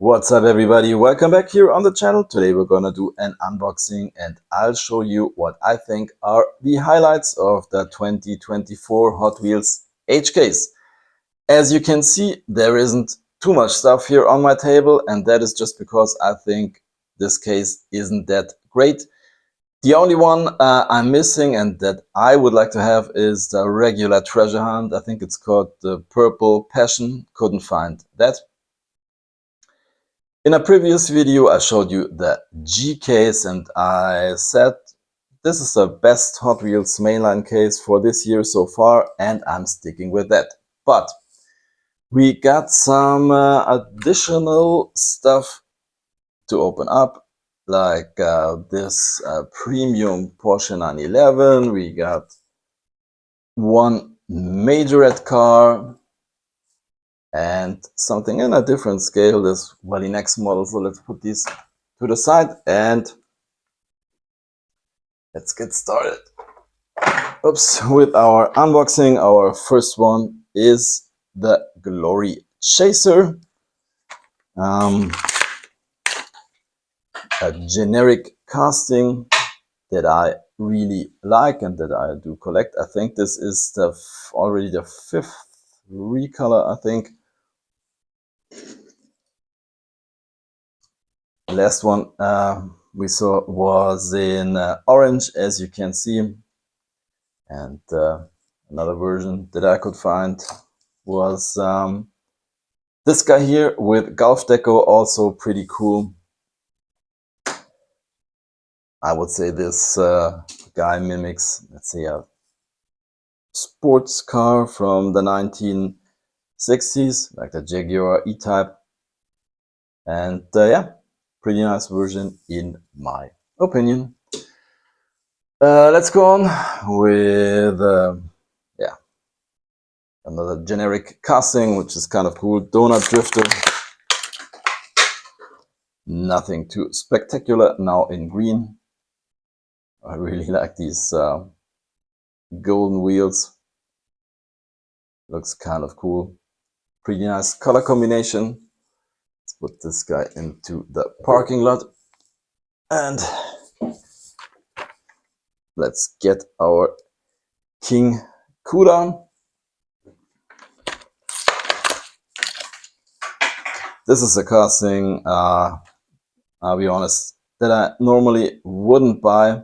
What's up everybody, welcome back here on the channel. Today we're gonna do an unboxing and I'll show you what I think are the highlights of the 2024 Hot Wheels HKs. As you can see, there isn't too much stuff here on my table, and that is just because I think this case isn't that great. The only one I'm missing and that I would like to have is the regular treasure hunt. I think it's called the Purple Passion. Couldn't find that. In a previous video, I showed you the G case and I said this is the best Hot Wheels mainline case for this year so far, and I'm sticking with that. But we got some additional stuff to open up, like this premium Porsche 911. We got one Majorette car, and something in a different scale, this Welly Nex model. So let's put these to the side and let's get started. Oops, with our unboxing. Our first one is the Glory Chaser. A generic casting that I really like and that I do collect. I think this is already the fifth recolor, I think. The last one we saw was in orange, as you can see, and another version that I could find was this guy here with Golf Deco, also pretty cool. I would say this guy mimics, let's say, a sports car from the 1960s, like the Jaguar E-Type, and yeah, pretty nice version in my opinion. Let's go on with yeah, another generic casting, which is kind of cool. Donut Drifter. Nothing too spectacular. Now in green. I really like these golden wheels. Looks kind of cool. Pretty nice color combination. Let's put this guy into the parking lot. And let's get our King Kuda. This is a casting, I'll be honest, that I normally wouldn't buy.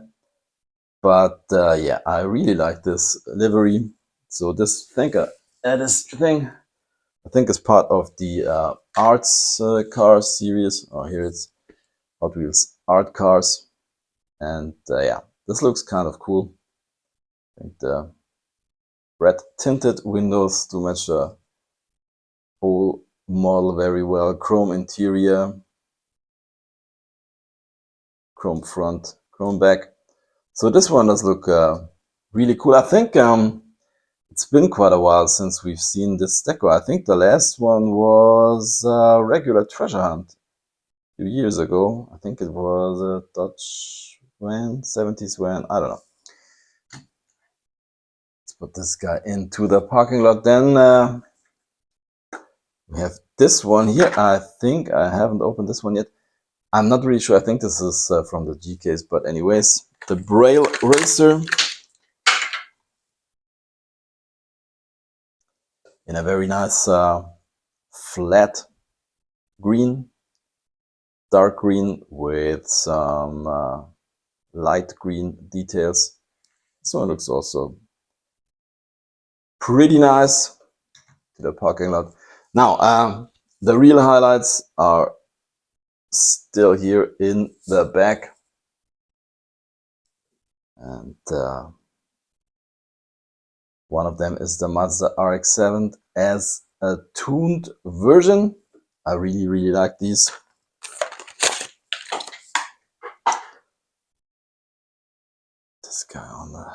But yeah, I really like this livery. So this thing I think is part of the Arts car series. Oh, here it's Hot Wheels Art Cars. And yeah, this looks kind of cool. I think the red tinted windows do match the whole model very well. Chrome interior, chrome front, chrome back. So this one does look really cool. I think it's been quite a while since we've seen this deco. I think the last one was regular treasure hunt a few years ago. I think it was a Dodge van, 70s van, I don't know. Let's put this guy into the parking lot. Then we have this one here. I think I haven't opened this one yet. I'm not really sure. I think this is from the G case, but anyways, the Braille racer in a very nice flat green, dark green with some light green details. So it looks also pretty nice to the parking lot. Now the real highlights are still here in the back, and one of them is the Mazda RX-7 as a tuned version. I really like these. This guy on the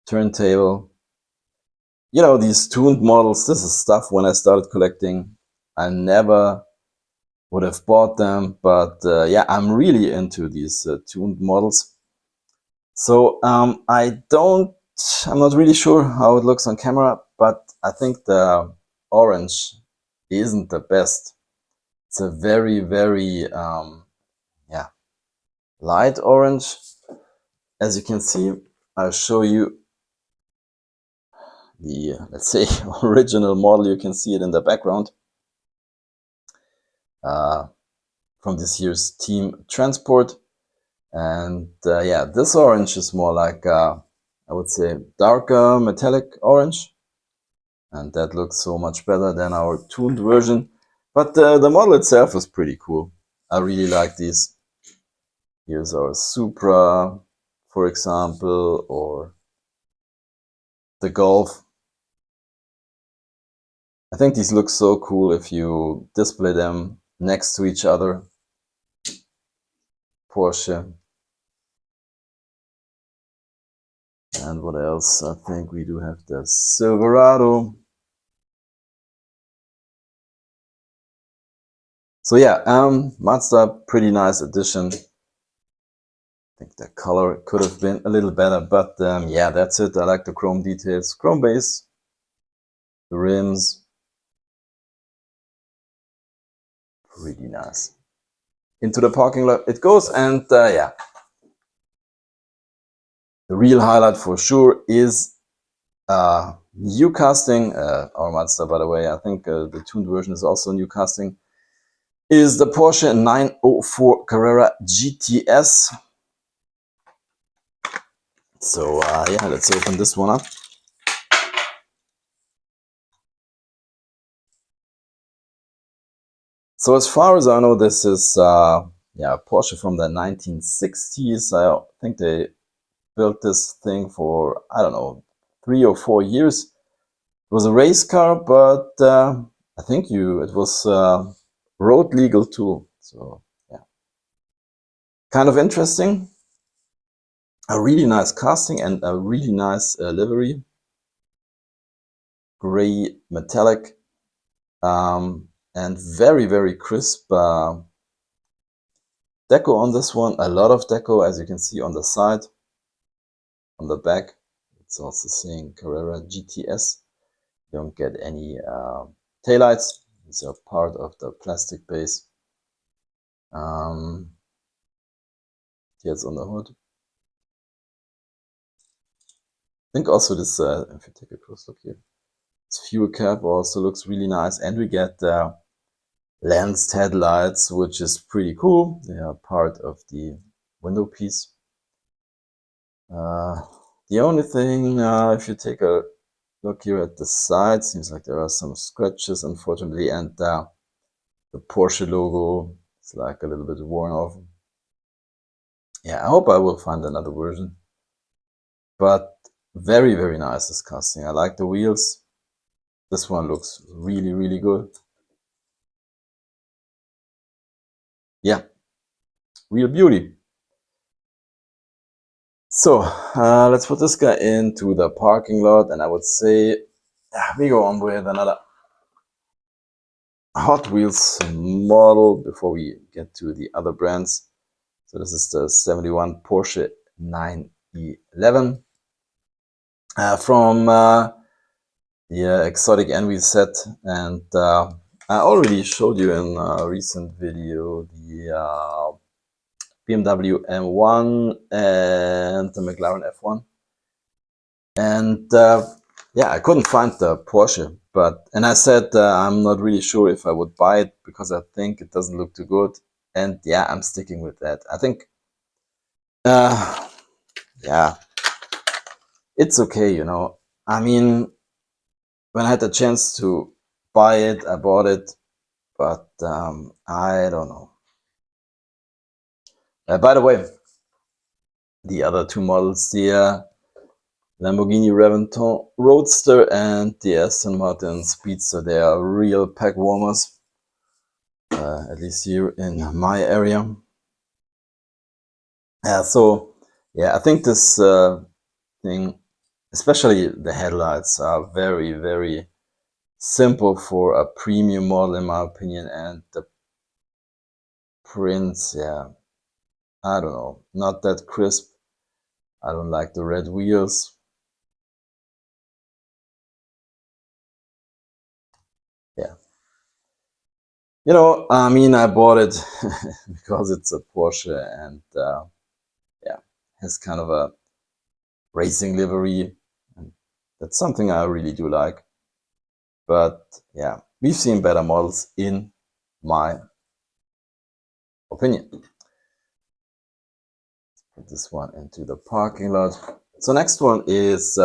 turntable. You know, these tuned models, this is stuff when I started collecting I never would have bought them, but yeah, I'm really into these tuned models. So I'm not really sure how it looks on camera, but I think the orange isn't the best. It's a very, very yeah, light orange. As you can see, I'll show you the, let's say, original model. You can see it in the background from this year's Team Transport. And yeah, this orange is more like, I would say, darker metallic orange. And that looks so much better than our tuned version. But the model itself is pretty cool. I really like these. Here's our Supra, for example, or the Golf. I think these look so cool if you display them next to each other. Porsche. And what else? I think we do have the Silverado. So yeah, Mazda, pretty nice addition. I think the color could have been a little better, but yeah, that's it. I like the chrome details. Chrome base, the rims, pretty nice. Into the parking lot it goes, and yeah. The real highlight for sure is new casting, our Mazda, by the way. I think the tuned version is also new casting. Is the Porsche 904 Carrera GTS. So yeah, let's open this one up. So as far as I know, this is yeah, Porsche from the 1960s. I think they built this thing for, I don't know, 3 or 4 years. It was a race car, but I think it was road legal too. So yeah, kind of interesting. A really nice casting and a really nice livery. Gray metallic and very, very crisp deco on this one. A lot of deco, as you can see on the side. On the back, it's also saying Carrera GTS. You don't get any taillights. These are part of the plastic base. Here's on the hood. I think also this, if you take a close look here, this fuel cap also looks really nice, and we get lensed headlights, which is pretty cool. They are part of the window piece. The only thing, if you take a look here at the side, seems like there are some scratches, unfortunately, and the Porsche logo is like a little bit worn off. Yeah, I hope I will find another version. But very, very nice, this casting. I like the wheels. This one looks really, really good. Yeah, real beauty. So let's put this guy into the parking lot, and I would say we go on with another Hot Wheels model before we get to the other brands. So this is the 71 Porsche 911 from the exotic Envy set, and I already showed you in a recent video the BMW M1 and the McLaren F1. And yeah, I couldn't find the Porsche, and I said I'm not really sure if I would buy it because I think it doesn't look too good. And yeah, I'm sticking with that. I think yeah, it's okay, you know. I mean, when I had the chance to buy it, I bought it, but I don't know. By the way, the other two models, the Lamborghini Reventon Roadster and the Aston Martin Speedster, they are real pack warmers, at least here in my area. So yeah, I think this thing, especially the headlights, are very, very simple for a premium model in my opinion, and the prints, yeah, I don't know, not that crisp. I don't like the red wheels. Yeah. You know, I mean, I bought it because it's a Porsche and yeah, has kind of a racing livery. And that's something I really do like. But yeah, we've seen better models in my opinion. Put this one into the parking lot. So next one is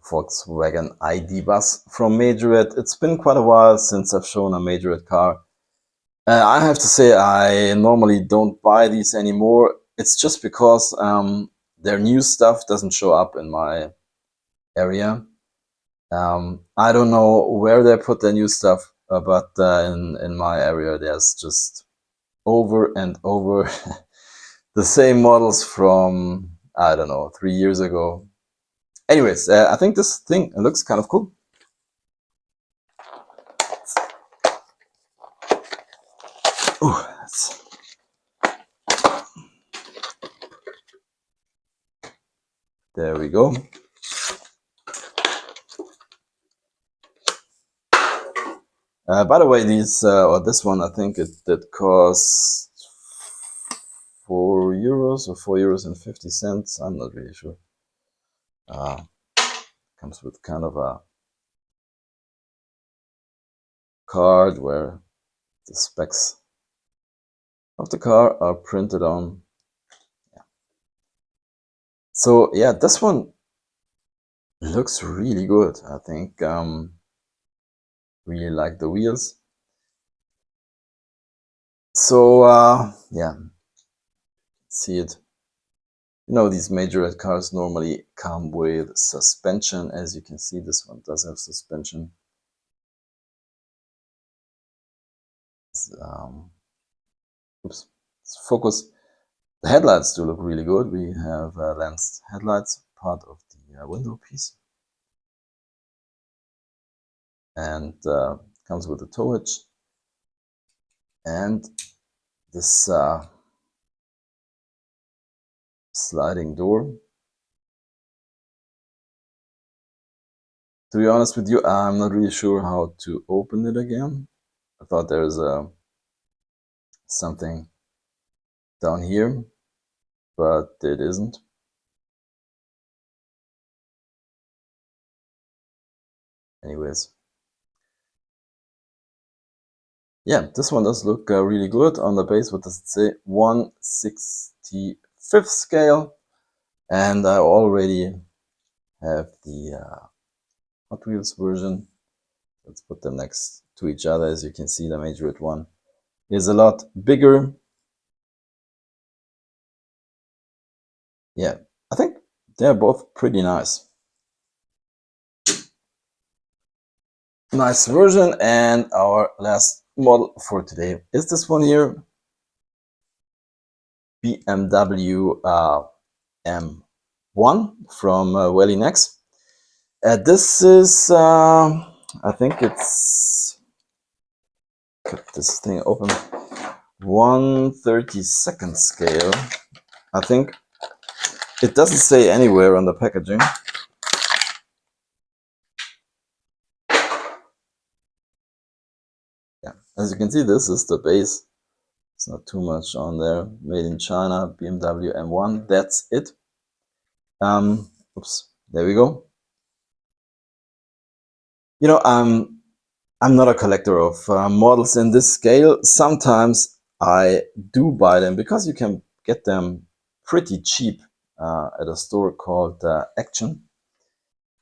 Volkswagen ID.BUZZ from Majorette. It's been quite a while since I've shown a Majorette car. I have to say I normally don't buy these anymore. It's just because their new stuff doesn't show up in my area. I don't know where they put their new stuff, but in my area there's just over and over the same models from, I don't know, 3 years ago. Anyways, I think this thing looks kind of cool. Ooh, there we go. By the way, these or this one, I think it did cost €4 or €4.50. I'm not really sure. Comes with kind of a card where the specs of the car are printed on. Yeah. So yeah, this one looks really good. I think really like the wheels. So yeah, see it. You know, these Majorette cars normally come with suspension. As you can see, this one does have suspension. Oops, focus. The headlights do look really good. We have lensed headlights, part of the window piece. And comes with a tow hitch. And this sliding door. To be honest with you, I'm not really sure how to open it again. I thought there's something down here, but it isn't. Anyways. Yeah, this one does look really good. On the base, what does it say? 1/65th scale. And I already have the Hot Wheels version. Let's put them next to each other. As you can see, the Majorette one is a lot bigger. Yeah, I think they're both pretty nice. Nice version. And our last model for today is this one here. BMW M1 from Welly Nex. This is, I think it's, cut this thing open, 1/32nd scale. I think it doesn't say anywhere on the packaging. Yeah, as you can see, this is the base. It's not too much on there. Made in China, BMW M1. That's it. Oops, there we go. You know, I'm not a collector of models in this scale. Sometimes I do buy them because you can get them pretty cheap at a store called Action.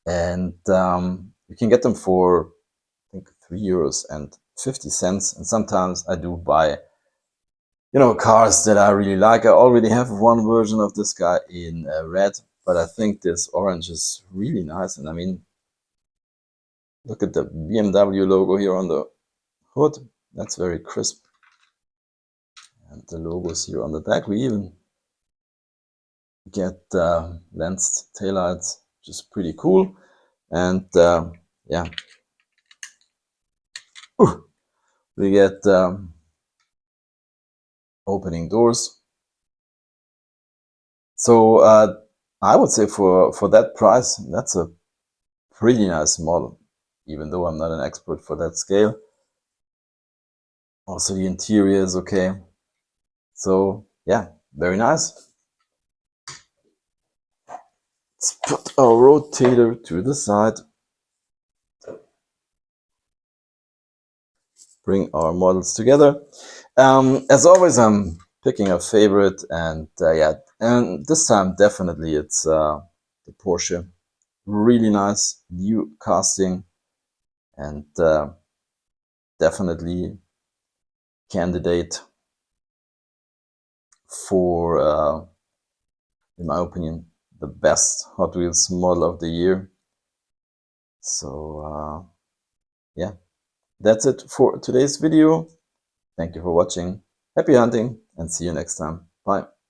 And you can get them for, I think, €3.50. And sometimes I do buy, you know, cars that I really like. I already have one version of this guy in red, but I think this orange is really nice. And I mean, look at the BMW logo here on the hood. That's very crisp. And the logos here on the back. We even get lensed taillights, which is pretty cool. And yeah, we get opening doors. So I would say for that price, that's a pretty nice model. even though I'm not an expert for that scale. Also the interior is okay. So yeah, very nice. Let's put our rotator to the side. Bring our models together. As always, I'm picking a favorite, and yeah, and this time definitely it's the Porsche. Really nice new casting, and definitely candidate for, in my opinion, the best Hot Wheels model of the year. So yeah, that's it for today's video. Thank you for watching. Happy hunting and see you next time. Bye.